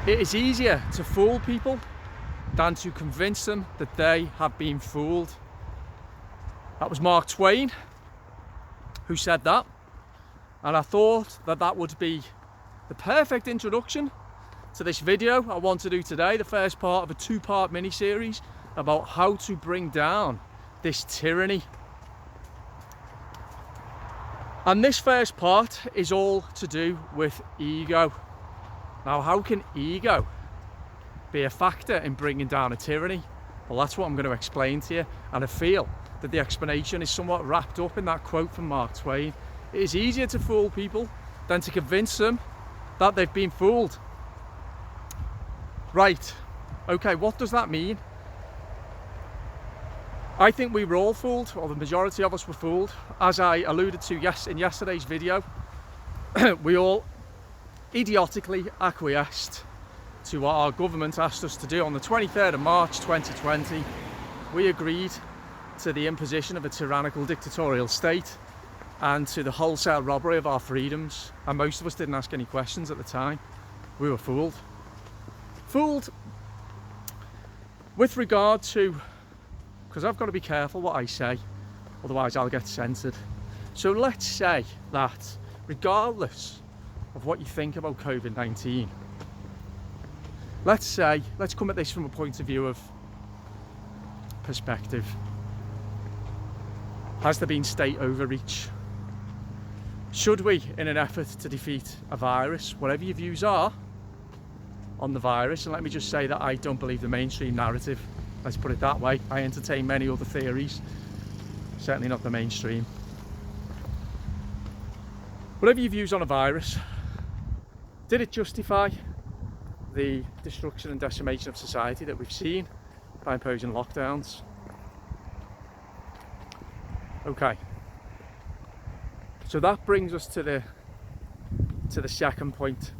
It is easier to fool people than to convince them that they have been fooled. That was Mark Twain who said that, and I thought that that would be the perfect introduction to this video I want to do today, the first part of a two-part mini-series about how to bring down this tyranny. And this first part is all to do with ego. Now, how can ego be a factor in bringing down a tyranny? Well, that's what I'm going to explain to you, and I feel that the explanation is somewhat wrapped up in that quote from Mark Twain. It is easier to fool people than to convince them that they've been fooled. Right, okay, what does that mean? I think we were all fooled, or the majority of us were fooled. As I alluded to in yesterday's video, we all idiotically acquiesced to what our government asked us to do on the 23rd of March 2020. We agreed to the imposition of a tyrannical dictatorial state and to the wholesale robbery of our freedoms, and most of us didn't ask any questions at the time. We were fooled. Fooled with regard to, because I've got to be careful what I say, otherwise I'll get censored. So let's say that regardless of what you think about COVID-19, let's come at this from a point of view of perspective. Has there been state overreach? Should we, in an effort to defeat a virus, whatever your views are on the virus, and let me just say that I don't believe the mainstream narrative, let's put it that way. I entertain many other theories, certainly not the mainstream. Whatever your views on a virus, did it justify the destruction and decimation of society that we've seen by imposing lockdowns? Okay, so that brings us to the second point.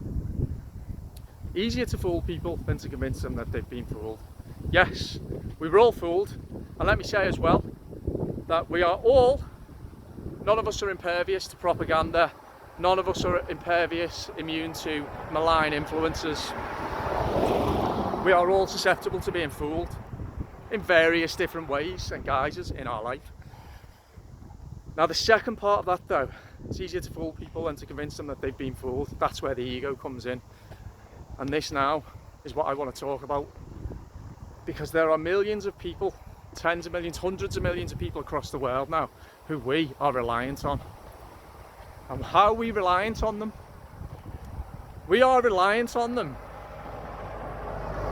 Easier to fool people than to convince them that they've been fooled. Yes, we were all fooled, and let me say as well that none of us are impervious to propaganda, none of us are immune to malign influences. We are all susceptible to being fooled in various different ways and guises in our life. Now, the second part of that, though, it's easier to fool people than to convince them that they've been fooled. That's where the ego comes in. And this now is what I want to talk about, because there are millions of people, tens of millions, hundreds of millions of people across the world now who we are reliant on. And how are we reliant on them? We are reliant on them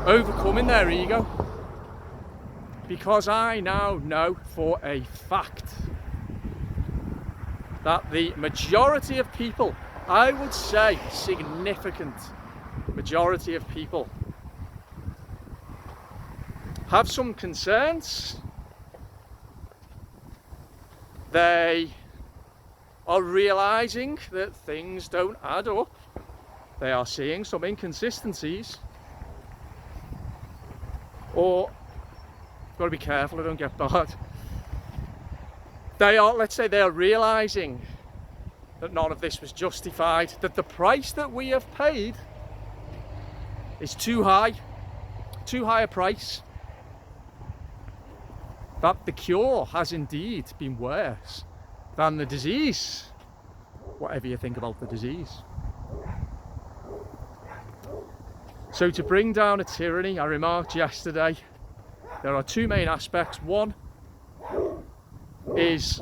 overcoming their ego, because I now know for a fact that the majority of people, I would say significant majority of people, have some concerns. They are realizing that things don't add up. They are seeing some inconsistencies, or, got to be careful I don't get barred. Let's say they are realizing that none of this was justified, that the price that we have paid is too high a price, that the cure has indeed been worse than the disease, whatever you think about the disease. So to bring down a tyranny, I remarked yesterday, there are two main aspects. One is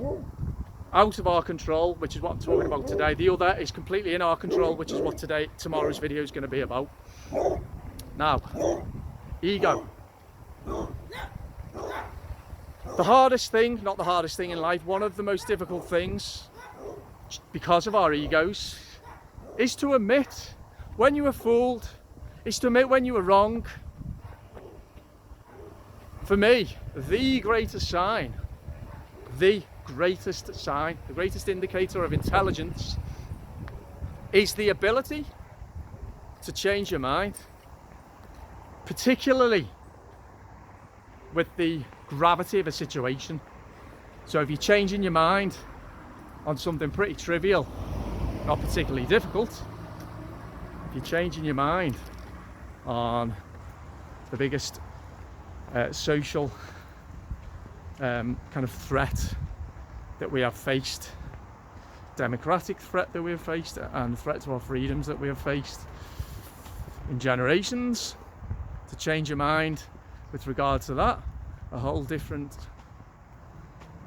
out of our control, which is what I'm talking about today. The other is completely in our control, which is what tomorrow's video is going to be about. Now, ego. The hardest thing, not the hardest thing in life, one of the most difficult things, because of our egos, is to admit when you were fooled, is to admit when you were wrong. For me, the greatest sign, the greatest indicator of intelligence is the ability to change your mind, particularly with the gravity of a situation. So if you're changing your mind on something pretty trivial, not particularly difficult, if you're changing your mind on the biggest social kind of threat that we have faced, democratic threat that we have faced, and threat to our freedoms that we have faced in generations. To change your mind with regard to that, a whole different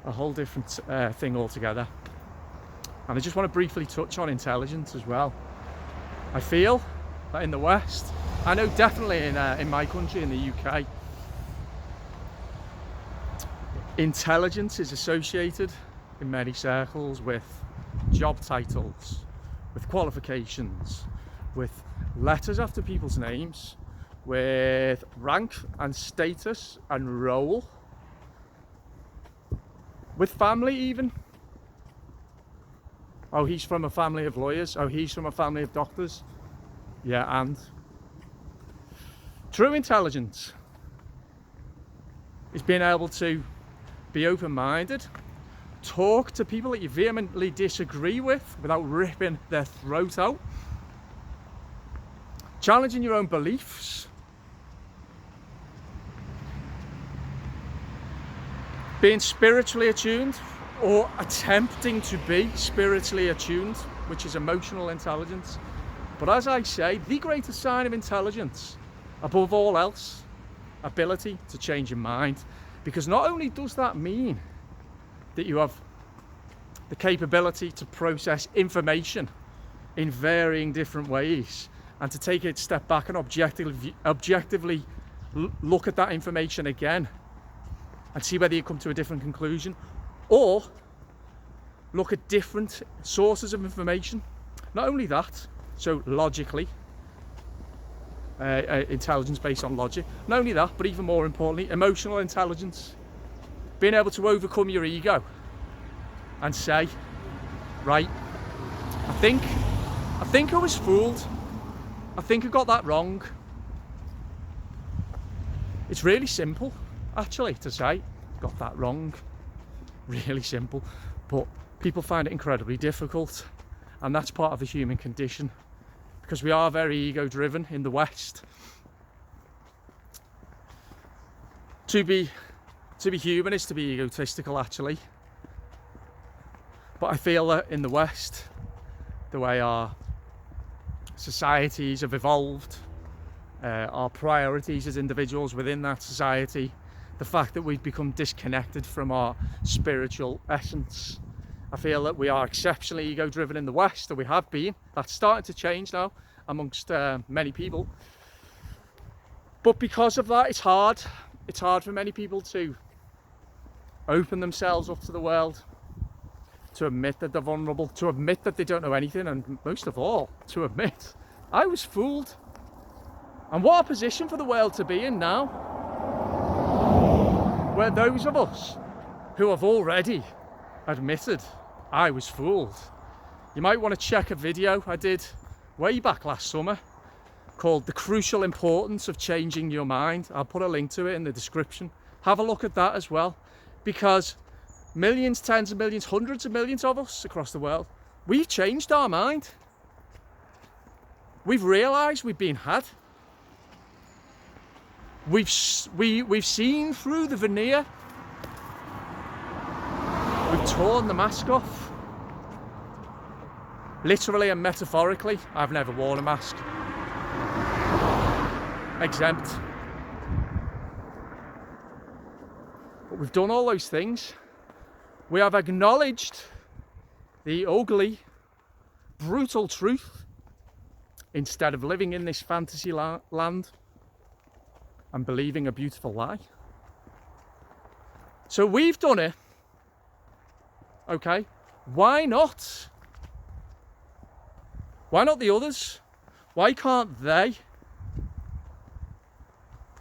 thing altogether. And I just want to briefly touch on intelligence as well. I feel that in the West, I know definitely in my country, in the UK, intelligence is associated in many circles with job titles, with qualifications, with letters after people's names, with rank and status and role, with family even. Oh, he's from a family of lawyers. Oh, he's from a family of doctors. Yeah, and true intelligence is being able to be open-minded, talk to people that you vehemently disagree with without ripping their throat out, challenging your own beliefs, being spiritually attuned, or attempting to be spiritually attuned, which is emotional intelligence. But as I say, the greatest sign of intelligence, above all else, ability to change your mind. Because not only does that mean that you have the capability to process information in varying different ways, and to take a step back and objectively look at that information again and see whether you come to a different conclusion, or look at different sources of information. Not only that, so logically, intelligence based on logic. Not only that, but even more importantly, emotional intelligence. Being able to overcome your ego and say, right, I think I was fooled. I think I got that wrong. It's really simple, actually, to say, got that wrong. Really simple. But people find it incredibly difficult. And that's part of the human condition, because we are very ego driven in the West. To be human is to be egotistical, actually. But I feel that in the West, the way our societies have evolved, our priorities as individuals within that society, the fact that we've become disconnected from our spiritual essence, I feel that we are exceptionally ego driven in the West, and we have been. That's starting to change now amongst many people. But because of that, it's hard. It's hard for many people to open themselves up to the world, to admit that they're vulnerable, to admit that they don't know anything, and most of all, to admit, I was fooled. And what a position for the world to be in now, where those of us who have already admitted I was fooled. You might want to check a video I did way back last summer called The Crucial Importance of Changing Your Mind. I'll put a link to it in the description. Have a look at that as well, because millions, tens of millions, hundreds of millions of us across the world, we've changed our mind. We've realised we've been had. We've seen through the veneer. We've torn the mask off. Literally and metaphorically. I've never worn a mask. Exempt. But we've done all those things. We have acknowledged the ugly, brutal truth instead of living in this fantasy land and believing a beautiful lie. So we've done it. Okay, why not? Why not the others? Why can't they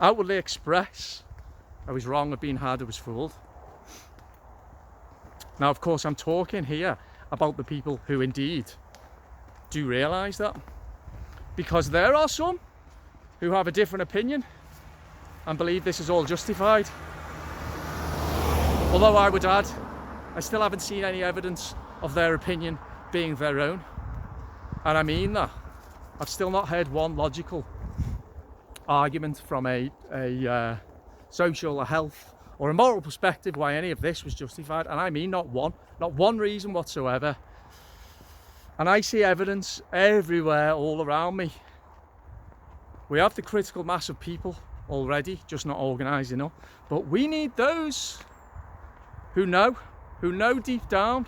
outwardly express, I was wrong, I've been had, I was fooled? Now, of course, I'm talking here about the people who indeed do realise that, because there are some who have a different opinion and believe this is all justified. Although I would add, I still haven't seen any evidence of their opinion being their own. And I mean that. I've still not heard one logical argument from a social, a health, or a moral perspective why any of this was justified, and I mean not one reason whatsoever. And I see evidence everywhere, all around me. We have the critical mass of people already, just not organised enough. But we need those who know deep down,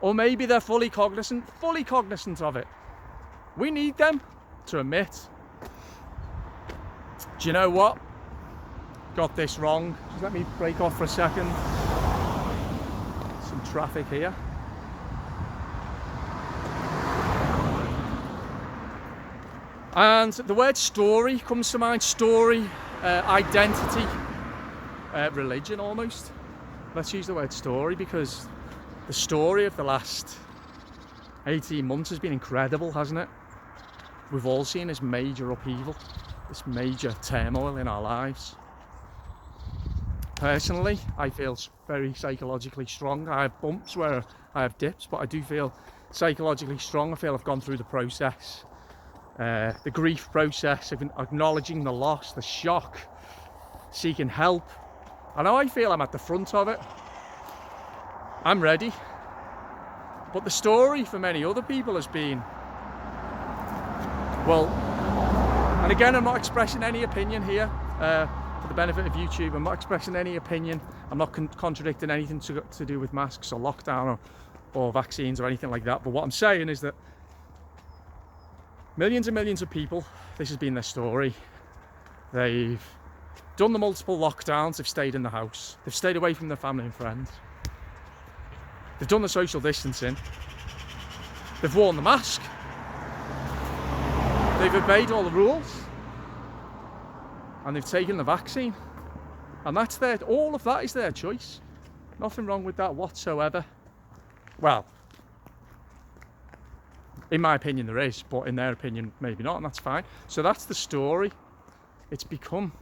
or maybe they're fully cognizant of it. We need them to admit, do you know what? Got this wrong. Just let me break off for a second. Some traffic here. And the word story comes to mind. Story, identity, religion almost. Let's use the word story, because the story of the last 18 months has been incredible, hasn't it? We've all seen this major upheaval, this major turmoil in our lives. Personally, I feel very psychologically strong. I have bumps where I have dips, but I do feel psychologically strong. I feel I've gone through the process. The grief process of acknowledging the loss, the shock, seeking help. I know I feel I'm at the front of it. I'm ready. But the story for many other people has been, well, and again, I'm not expressing any opinion here for the benefit of YouTube. I'm not expressing any opinion. I'm not contradicting anything to do with masks or lockdown or vaccines or anything like that. But what I'm saying is that millions and millions of people, this has been their story. They've done the multiple lockdowns, they've stayed in the house, they've stayed away from their family and friends, they've done the social distancing, they've worn the mask, they've obeyed all the rules, and they've taken the vaccine. And that's all of that is their choice. Nothing wrong with that whatsoever. Well, in my opinion there is, but in their opinion maybe not, and that's fine. So that's the story. It's become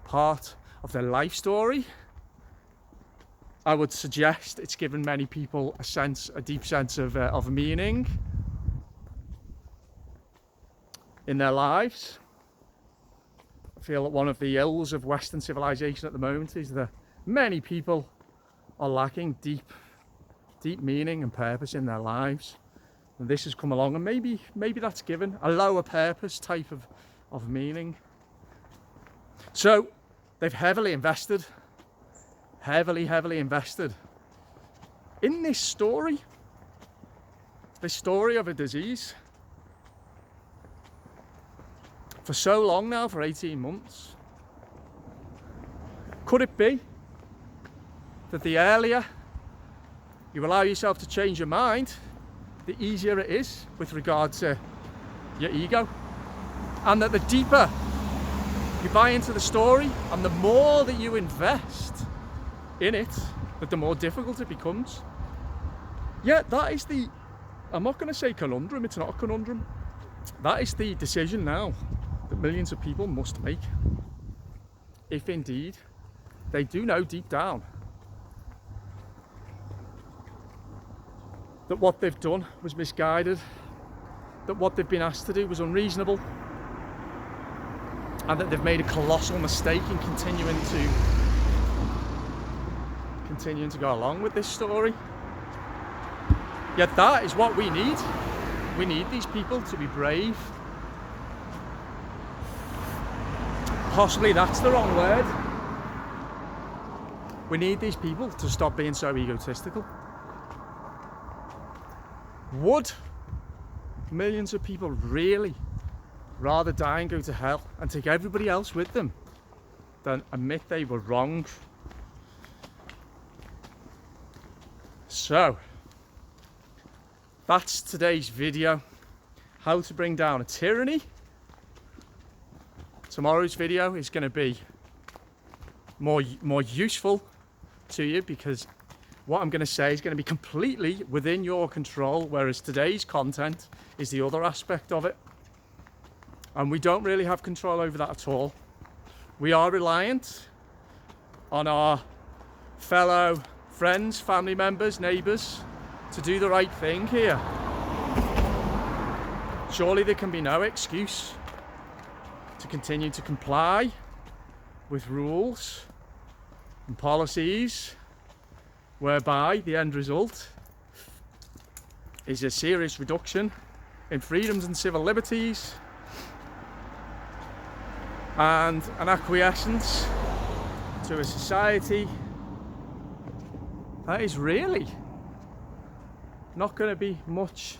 part of their life story. I would suggest it's given many people a deep sense of meaning in their lives. I feel that one of the ills of Western civilization at the moment is that many people are lacking deep meaning and purpose in their lives. And this has come along, and maybe that's given a lower purpose type of meaning. So they've heavily invested in this story of a disease for so long now, for 18 months. Could it be that the earlier you allow yourself to change your mind, the easier it is with regard to your ego, and that the deeper you buy into the story and the more that you invest in it, that the more difficult it becomes? Yeah, that is I'm not going to say conundrum, it's not a conundrum. That is the decision now that millions of people must make, if indeed they do know deep down that what they've done was misguided, that what they've been asked to do was unreasonable, and that they've made a colossal mistake in continuing to go along with this story. Yet that is what we need. We need these people to be brave. Possibly that's the wrong word. We need these people to stop being so egotistical. Would millions of people really rather die and go to hell and take everybody else with them than admit they were wrong? So that's today's video. How to bring down a tyranny. Tomorrow's video is going to be more useful to you, because what I'm going to say is going to be completely within your control, whereas today's content is the other aspect of it. And we don't really have control over that at all. We are reliant on our fellow friends, family members, neighbours to do the right thing here. Surely there can be no excuse to continue to comply with rules and policies whereby the end result is a serious reduction in freedoms and civil liberties and an acquiescence to a society that is really not going to be much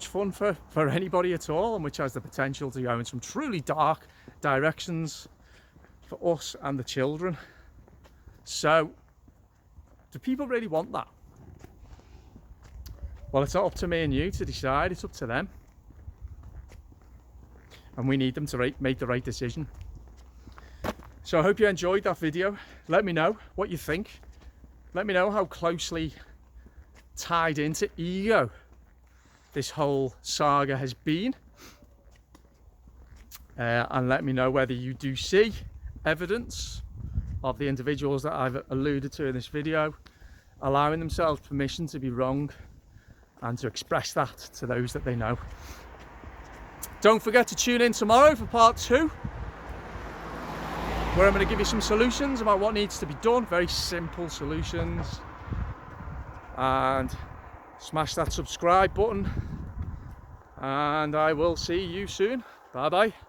fun for anybody at all, and which has the potential to go in some truly dark directions for us and the children. So, do people really want that? Well, it's not up to me and you to decide, it's up to them. And we need them to make the right decision. So I hope you enjoyed that video. Let me know what you think. Let me know how closely tied into ego this whole saga has been. And let me know whether you do see evidence of the individuals that I've alluded to in this video allowing themselves permission to be wrong and to express that to those that they know. Don't forget to tune in tomorrow for part 2, where I'm going to give you some solutions about what needs to be done, very simple solutions. And smash that subscribe button, and I will see you soon. Bye bye.